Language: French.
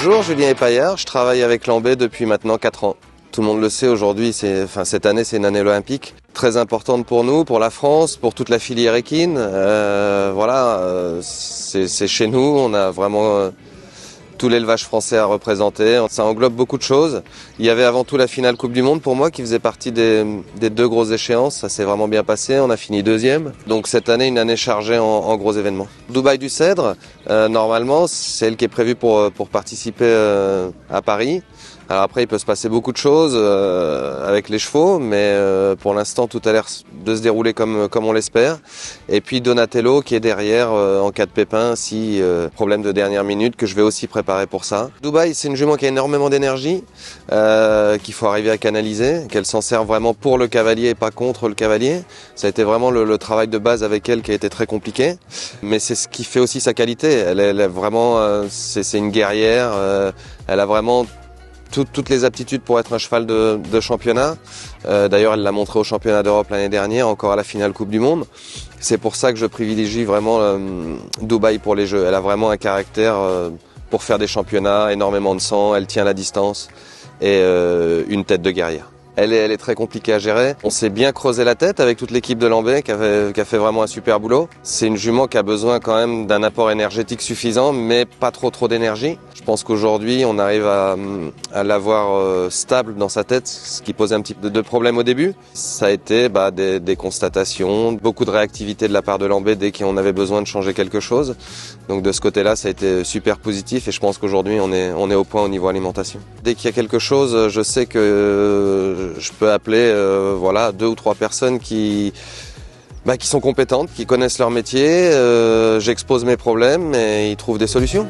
Bonjour, Julien Epaillard, je travaille avec Lambay depuis maintenant 4 ans. Tout le monde le sait aujourd'hui, cette année c'est une année olympique très importante pour nous, pour la France, pour toute la filière équine. C'est chez nous, on a vraiment tout l'élevage français à représenter. Ça englobe beaucoup de choses. Il y avait avant tout la finale Coupe du Monde pour moi qui faisait partie des 2 grosses échéances. Ça s'est vraiment bien passé, on a fini 2e. Donc cette année, une année chargée en gros événements. Dubaï du Cèdre, normalement, c'est elle qui est prévue pour participer à Paris. Alors après, il peut se passer beaucoup de choses avec les chevaux, mais pour l'instant, tout a l'air de se dérouler comme on l'espère. Et puis Donatello qui est derrière en cas de pépin, si problème de dernière minute, que je vais aussi préparer pour ça. Dubaï, c'est une jument qui a énormément d'énergie, qu'il faut arriver à canaliser, qu'elle s'en sert vraiment pour le cavalier et pas contre le cavalier. Ça a été vraiment le travail de base avec elle qui a été très compliqué, mais c'est ce qui fait aussi sa qualité. Elle est vraiment, c'est une guerrière, elle a vraiment toutes les aptitudes pour être un cheval de championnat. D'ailleurs, elle l'a montré au championnat d'Europe l'année dernière, encore à la finale Coupe du Monde. C'est pour ça que je privilégie vraiment Dubaï pour les jeux. Elle a vraiment un caractère pour faire des championnats, énormément de sang, elle tient la distance et une tête de guerrière. Elle est très compliquée à gérer. On s'est bien creusé la tête avec toute l'équipe de Lambay qui a fait vraiment un super boulot. C'est une jument qui a besoin quand même d'un apport énergétique suffisant, mais pas trop d'énergie. Je pense qu'aujourd'hui, on arrive à l'avoir stable dans sa tête, ce qui posait un petit peu de problème au début. Ça a été des constatations, beaucoup de réactivité de la part de Lambay dès qu'on avait besoin de changer quelque chose. Donc de ce côté-là, ça a été super positif et je pense qu'aujourd'hui, on est au point au niveau alimentation. Dès qu'il y a quelque chose, je sais que je peux appeler 2 ou 3 personnes qui sont compétentes, qui connaissent leur métier. J'expose mes problèmes et ils trouvent des solutions.